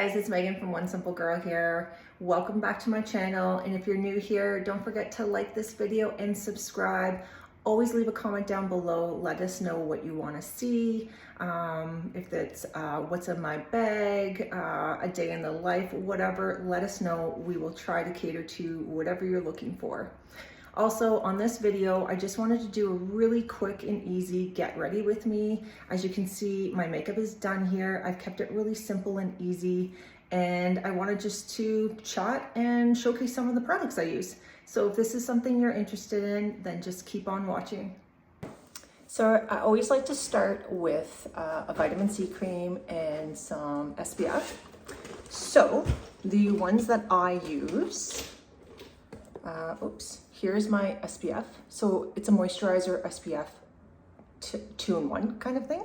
guys, it's Megan from One Simple Girl here. Welcome back to my channel, and if you're new here, don't forget to like this video and subscribe. Always leave a comment down below. Let us know what you want to see. If it's what's in my bag, a day in the life, whatever, let us know. We will try to cater to whatever you're looking for. Also, on this video, I just wanted to do a really quick and easy get ready with me. As you can see, my makeup is done here. I've kept it really simple and easy, and I wanted just to chat and showcase some of the products I use. So if this is something you're interested in, then just keep on watching. So I always like to start with a vitamin C cream and some SPF. So the ones that I use, here's my SPF. So it's a moisturizer SPF two-in-one kind of thing.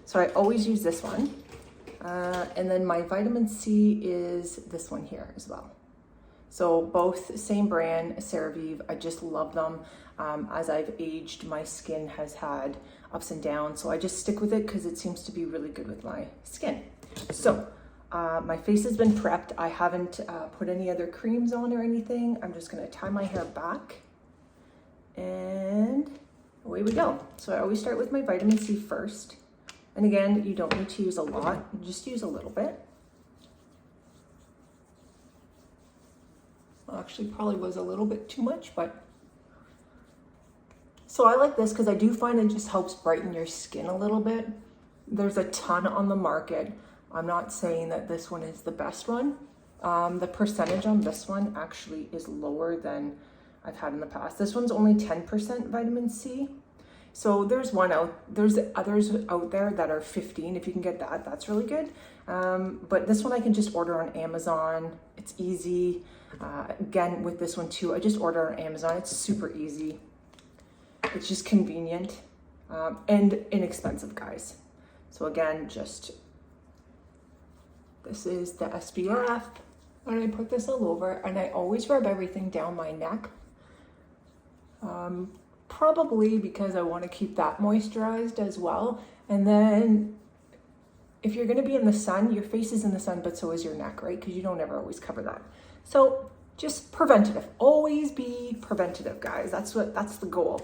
So I always use this one. And then my vitamin C is this one here as well. So both same brand, CeraVe. I just love them. As I've aged, my skin has had ups and downs. So I just stick with it because it seems to be really good with my skin. So my face has been prepped. I haven't put any other creams on or anything. I'm just gonna tie my hair back and away we go. So I always start with my vitamin C first. And again, you don't need to use a lot, just use a little bit. Well, actually probably was a little bit too much, but. So I like this because I do find it just helps brighten your skin a little bit. There's a ton on the market. I'm not saying that this one is the best one. The percentage on this one actually is lower than I've had in the past. This one's only 10% vitamin C. So there's others out there that are 15. If you can get that, that's really good. But this one I can just order on Amazon. It's easy. Again, with this one too, I just order on Amazon. It's super easy. It's just convenient and inexpensive, guys. So again, this is the SPF, and I put this all over, and I always rub everything down my neck. Probably because I want to keep that moisturized as well. And then if you're going to be in the sun, your face is in the sun, but so is your neck, right? Because you don't ever always cover that. So just preventative. Always be preventative, guys. That's the goal.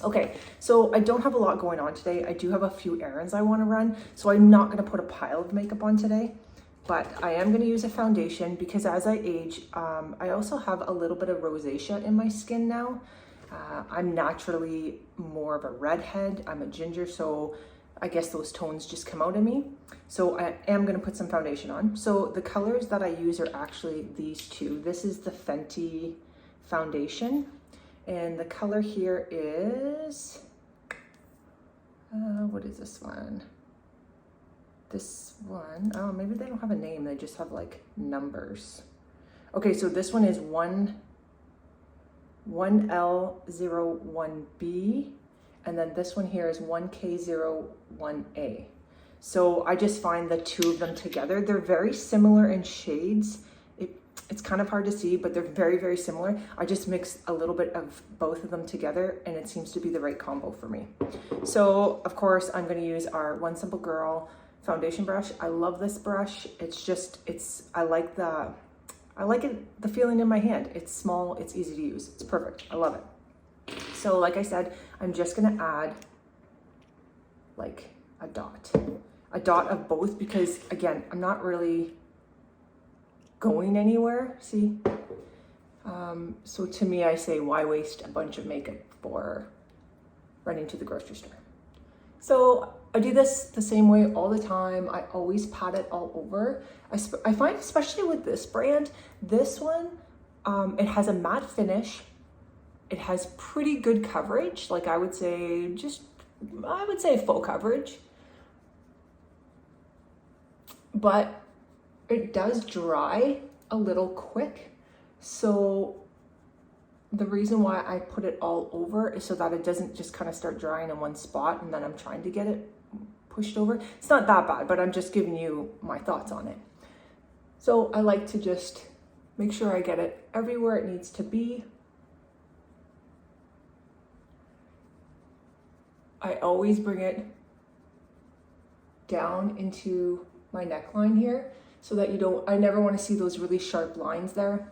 Okay, so I don't have a lot going on today. I do have a few errands I want to run, so I'm not going to put a pile of makeup on today, but I am going to use a foundation because as I age, I also have a little bit of rosacea in my skin now. I'm naturally more of a redhead. I'm a ginger, so I guess those tones just come out of me. So I am going to put some foundation on. So the colors that I use are actually these two. This is the Fenty foundation. And the color here is, what is this one? This one, oh, maybe they don't have a name. They just have like numbers. Okay, so this one is 1L01B. And then this one here is 1K01A. So I just find the two of them together. They're very similar in shades. It's kind of hard to see, but they're very, very similar. I just mix a little bit of both of them together and it seems to be the right combo for me. So of course I'm gonna use our One Simple Girl foundation brush. I love this brush. I like the feeling in my hand. It's small, it's easy to use. It's perfect, I love it. So like I said, I'm just gonna add like a dot of both because again, I'm not really going anywhere, see? So to me, I say, why waste a bunch of makeup for running to the grocery store? So I do this the same way all the time. I always pat it all over. I find, especially with this brand, this one, it has a matte finish. It has pretty good coverage. Like I would say full coverage. But it does dry a little quick. So the reason why I put it all over is so that it doesn't just kind of start drying in one spot and then I'm trying to get it pushed over. It's not that bad, but I'm just giving you my thoughts on it. So I like to just make sure I get it everywhere it needs to be. I always bring it down into my neckline here. so that you don't, I never want to see those really sharp lines there.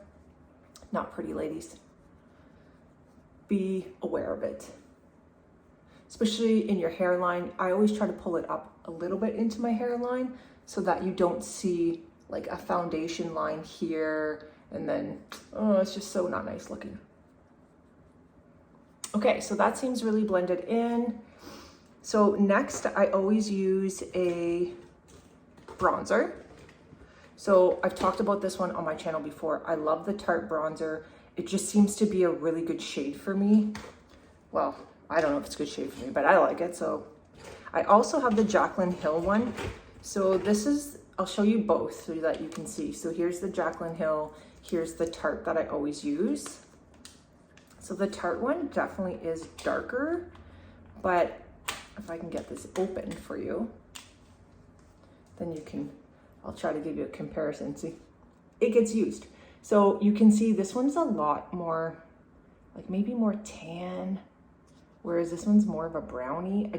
Not pretty, ladies. Be aware of it. Especially in your hairline, I always try to pull it up a little bit into my hairline so that you don't see like a foundation line here and then, oh, it's just so not nice looking. Okay, so that seems really blended in. So next, I always use a bronzer. So I've talked about this one on my channel before. I love the Tarte bronzer. It just seems to be a really good shade for me. Well, I don't know if it's a good shade for me, but I like it. So I also have the Jaclyn Hill one. So this is, I'll show you both so that you can see. So here's the Jaclyn Hill. Here's the Tarte that I always use. So the Tarte one definitely is darker, but if I can get this open for you, then you can, I'll try to give you a comparison. See, it gets used. So you can see this one's a lot more, like maybe more tan, whereas this one's more of a brownie.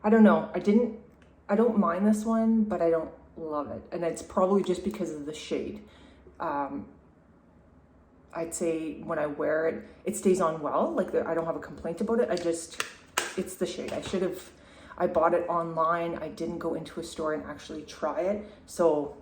I don't know. I don't mind this one, but I don't love it. And it's probably just because of the shade. I'd say when I wear it, it stays on well. Like I don't have a complaint about it. It's the shade. I bought it online. I didn't go into a store and actually try it. So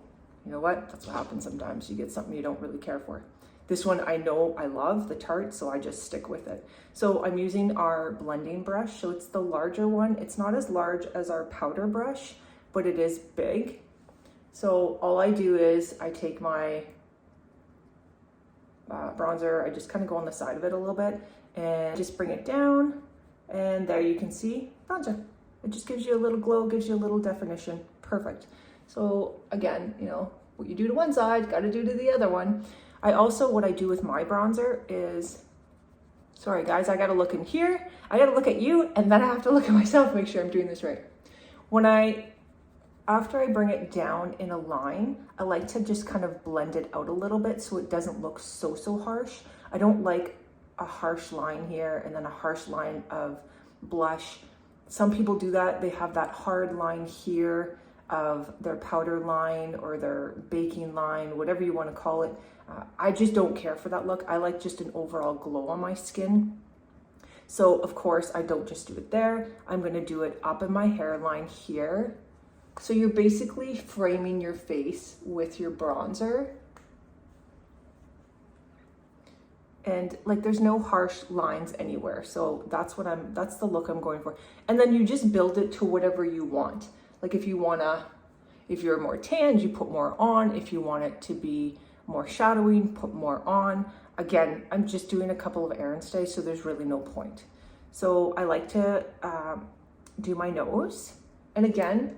you know what? That's what happens sometimes. You get something you don't really care for. This one I know I love, the Tarte, so I just stick with it. So I'm using our blending brush. So it's the larger one. It's not as large as our powder brush, but it is big. So all I do is I take my bronzer, I just kind of go on the side of it a little bit and just bring it down, and there you can see bronzer. It just gives you a little glow, gives you a little definition. Perfect. So again, you know, what you do to one side, got to do to the other one. What I do with my bronzer is, sorry guys, I got to look in here, I got to look at you, and then I have to look at myself, make sure I'm doing this right. After I bring it down in a line, I like to just kind of blend it out a little bit so it doesn't look so harsh. I don't like a harsh line here and then a harsh line of blush. Some people do that. They have that hard line here of their powder line or their baking line, whatever you want to call it. I just don't care for that look. I like just an overall glow on my skin. So of course, I don't just do it there. I'm going to do it up in my hairline here. So you're basically framing your face with your bronzer. And like there's no harsh lines anywhere. So that's the look I'm going for. And then you just build it to whatever you want. Like if you're more tanned, you put more on. If you want it to be more shadowy, put more on. Again, I'm just doing a couple of errands today, so there's really no point. So I like to do my nose. And again,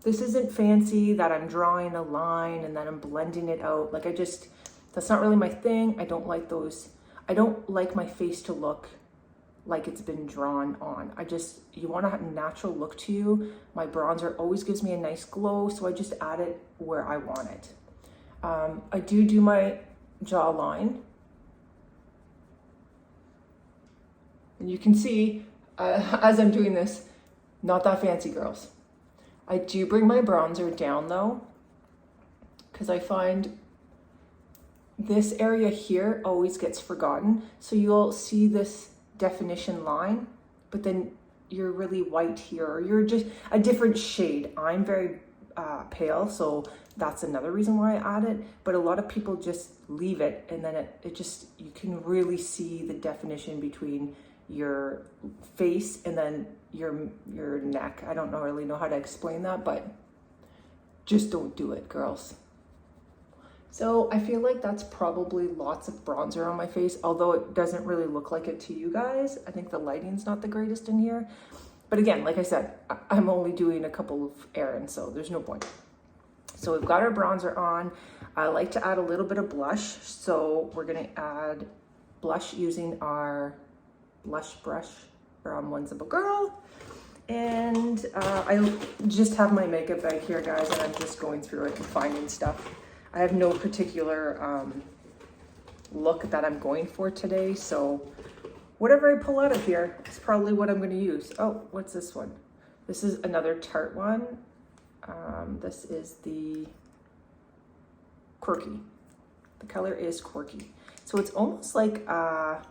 this isn't fancy that I'm drawing a line and then I'm blending it out. Like that's not really my thing. I don't like those. I don't like my face to look like it's been drawn on. You want to have a natural look to you. My bronzer always gives me a nice glow, so I just add it where I want it. I do my jawline. And you can see, as I'm doing this, not that fancy, girls. I do bring my bronzer down though, because I find this area here always gets forgotten. So you'll see this definition line, but then you're really white here, or you're just a different shade. I'm very pale, so that's another reason why I add it. But a lot of people just leave it, and then you can really see the definition between your face and then your neck. I don't really know how to explain that, but just don't do it, girls. So I feel like that's probably lots of bronzer on my face, although it doesn't really look like it to you guys. I think the lighting's not the greatest in here. But again, like I said, I'm only doing a couple of errands, so there's no point. So we've got our bronzer on. I like to add a little bit of blush. So we're gonna add blush using our blush brush from One Simple Girl. And I just have my makeup bag here, guys, and I'm just going through it and finding stuff. I have no particular look that I'm going for today, so whatever I pull out of here is probably what I'm going to use. Oh, what's this one? This is another Tarte one. This is the Quirky. The color is Quirky. So it's almost like, I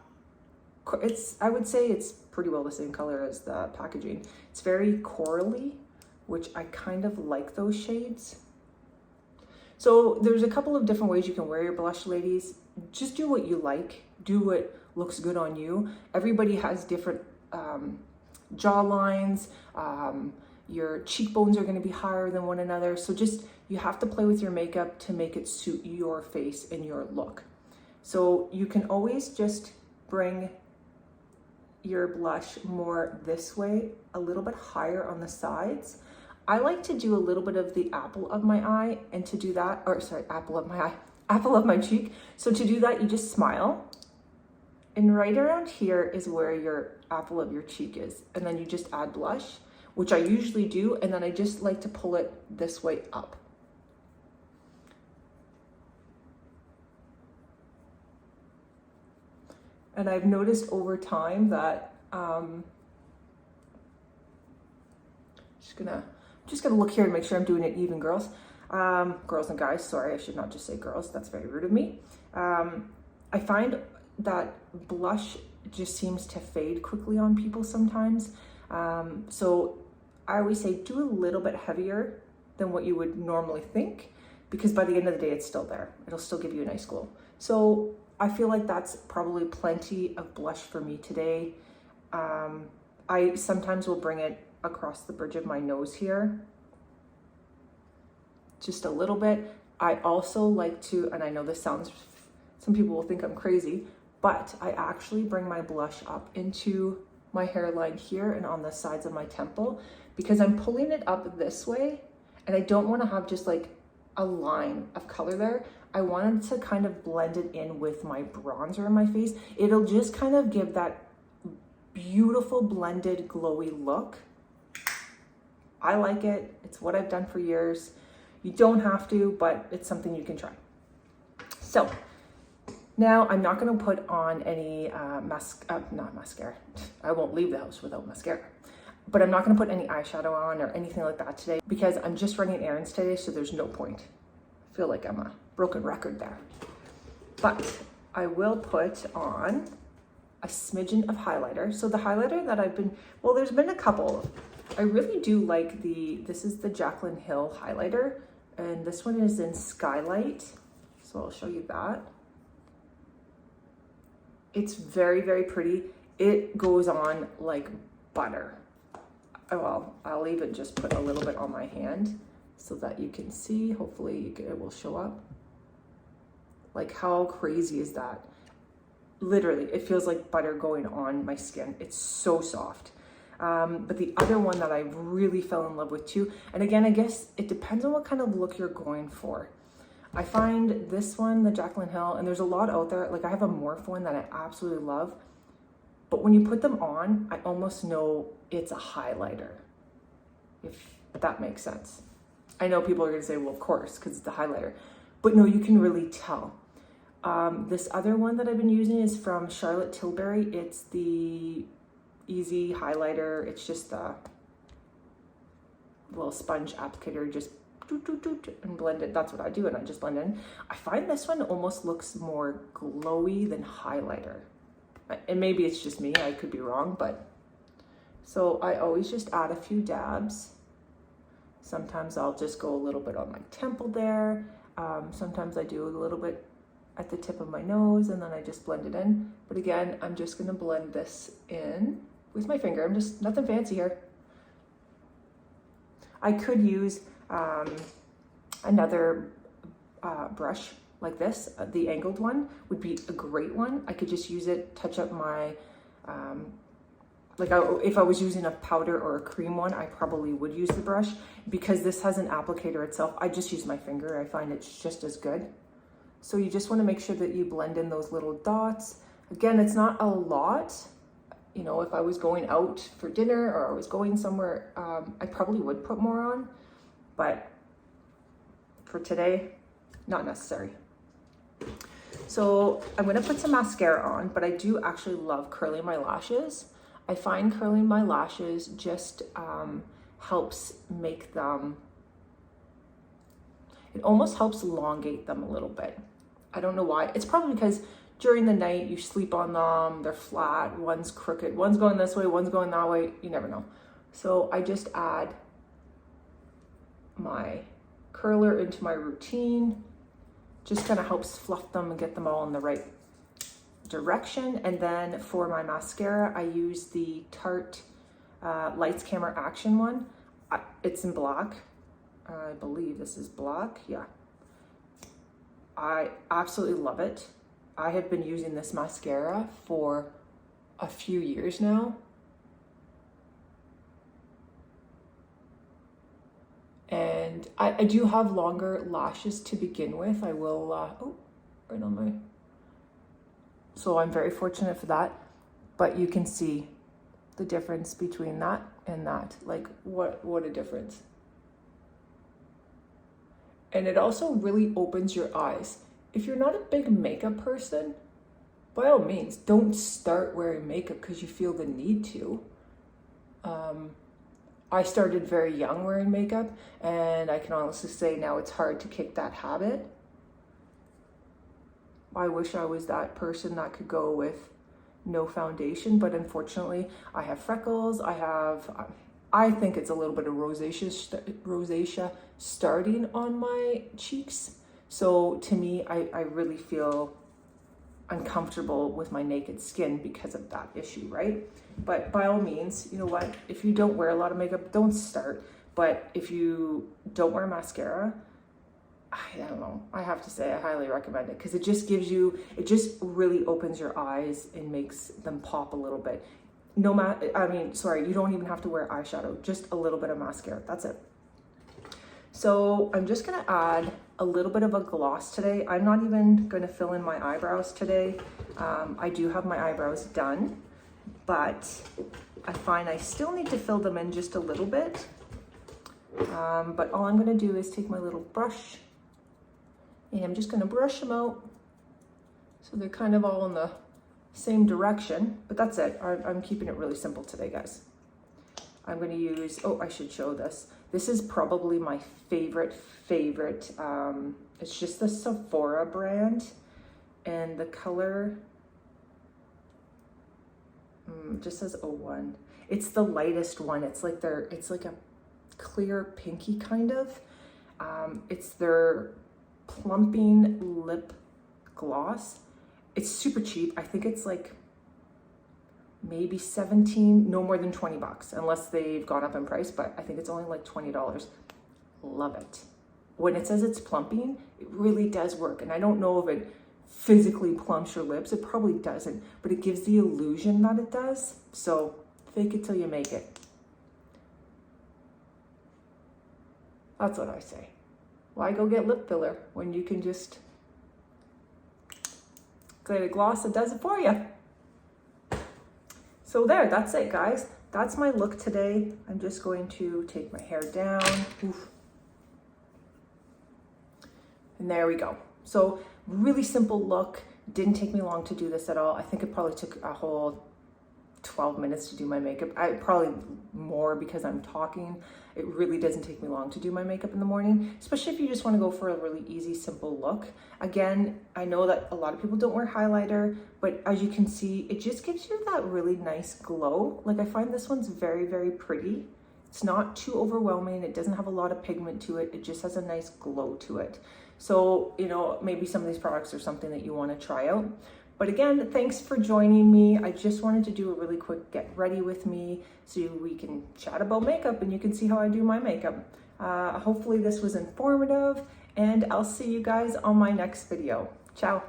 would say it's pretty well the same color as the packaging. It's very corally, which I kind of like those shades. So there's a couple of different ways you can wear your blush, ladies. Just do what you like. Do what looks good on you. Everybody has different jaw lines. Your cheekbones are going to be higher than one another. So just, you have to play with your makeup to make it suit your face and your look. So you can always just bring your blush more this way, a little bit higher on the sides. I like to do a little bit of the apple of my eye, and to do that, or sorry, apple of my eye, apple of my cheek. So to do that, you just smile. And right around here is where your apple of your cheek is. And then you just add blush, which I usually do. And then I just like to pull it this way up. And I've noticed over time that, just gonna look here and make sure I'm doing it even, girls. Girls and guys, sorry, I should not just say girls. That's very rude of me. I find that blush just seems to fade quickly on people sometimes. So I always say do a little bit heavier than what you would normally think, because by the end of the day, it's still there. It'll still give you a nice glow. So I feel like that's probably plenty of blush for me today. I sometimes will bring it across the bridge of my nose here, just a little bit. I also like to, and I know this sounds, some people will think I'm crazy, but I actually bring my blush up into my hairline here and on the sides of my temple, because I'm pulling it up this way and I don't want to have just like a line of color there. I wanted to kind of blend it in with my bronzer in my face. It'll just kind of give that beautiful blended glowy look. I like it. It's what I've done for years. You don't have to, but it's something you can try. So now I'm not going to put on any not mascara. I won't leave the house without mascara. But I'm not going to put any eyeshadow on or anything like that today, because I'm just running errands today, so there's no point. I feel like I'm a broken record there. But I will put on a smidgen of highlighter. So the highlighter that I've been, well, there's been a couple. I really do like this is the Jaclyn Hill highlighter, and this one is in Skylight. So I'll show you that. It's very, very pretty. It goes on like butter. Well, I'll even just put a little bit on my hand so that you can see. Hopefully it will show up. Like, how crazy is that? Literally, it feels like butter going on my skin. It's so soft. But the other one that I really fell in love with too, and again, I guess it depends on what kind of look you're going for. I find this one, the Jaclyn Hill, and there's a lot out there. Like, I have a Morph one that I absolutely love. But when you put them on, I almost know it's a highlighter, if that makes sense. I know people are gonna say, well, of course, because it's the highlighter. But no, you can really tell. This other one that I've been using is from Charlotte Tilbury. It's the Easy Highlighter. It's just a little sponge applicator, just and blend it. That's what I do, and I just blend it in. I find this one almost looks more glowy than highlighter. And maybe it's just me, I could be wrong, but so I always just add a few dabs. Sometimes I'll just go a little bit on my temple there. Sometimes I do a little bit at the tip of my nose, and then I just blend it in. But again, I'm just gonna blend this in with my finger. I'm just, nothing fancy here. I could use another brush like this. The angled one would be a great one. I could just use it, touch up my, if I was using a powder or a cream one, I probably would use the brush. Because this has an applicator itself, I just use my finger. I find it's just as good. So you just want to make sure that you blend in those little dots. Again, it's not a lot. You know, if I was going out for dinner or I was going somewhere, I probably would put more on. But for today, not necessary. So I'm gonna put some mascara on, but I do actually love curling my lashes. I find curling my lashes just helps make them It almost helps elongate them a little bit. I don't know why. It's probably because during the night you sleep on them, they're flat, one's crooked, one's going this way, one's going that way, you never know. So I just add my curler into my routine. Just kind of helps fluff them and get them all in the right direction. And then for my mascara, I use the Tarte Lights Camera Action one. It's in black. I believe this is black. Yeah. I absolutely love it. I have been using this mascara for a few years now. And I do have longer lashes to begin with. I will, oh, right on my, so I'm very fortunate for that. But you can see the difference between that and that. Like, what a difference. And it also really opens your eyes. If you're not a big makeup person, by all means, don't start wearing makeup because you feel the need to. I started very young wearing makeup, and I can honestly say now it's hard to kick that habit. I wish I was that person that could go with no foundation, but unfortunately I have freckles. I think it's a little bit of rosacea starting on my cheeks. So to me, I really feel uncomfortable with my naked skin because of that issue, right? But by all means, you know what? If you don't wear a lot of makeup, don't start. But if you don't wear mascara, I don't know. I have to say I highly recommend it because it just gives you, it just really opens your eyes and makes them pop a little bit. You don't even have to wear eyeshadow, just a little bit of mascara. That's it. So I'm just gonna add a little bit of a gloss today. I'm not even gonna fill in my eyebrows today. I do have my eyebrows done, but I find I still need to fill them in just a little bit. But all I'm gonna do is take my little brush and I'm just gonna brush them out so they're kind of all in the same direction, but that's it. I'm keeping it really simple today, guys. I'm gonna use, oh, I should show this. This is probably my favorite. It's just the Sephora brand, and the color just says 01. It's the lightest one. It's like a clear pinky kind of. It's their plumping lip gloss. It's super cheap. I think it's like maybe 17, no more than 20 bucks, unless they've gone up in price, but I think it's only like $20. Love it. When it says it's plumping, it really does work. And I don't know if it physically plumps your lips. It probably doesn't, but it gives the illusion that it does. So fake it till you make it. That's what I say. Why go get lip filler when you can just get a gloss that does it for you? So there, that's it, guys. That's my look today. I'm just going to take my hair down. Oof. And there we go. So really simple look. Didn't take me long to do this at all. I think it probably took a whole 12 minutes to do my makeup. Probably more because I'm talking. It really doesn't take me long to do my makeup in the morning, especially if you just want to go for a really easy, simple look. Again, I know that a lot of people don't wear highlighter, but as you can see, it just gives you that really nice glow. Like, I find this one's very, very pretty. It's not too overwhelming. It doesn't have a lot of pigment to it. It just has a nice glow to it. So, you know, maybe some of these products are something that you want to try out. But again, thanks for joining me. I just wanted to do a really quick get ready with me so we can chat about makeup and you can see how I do my makeup. Hopefully this was informative, and I'll see you guys on my next video. Ciao.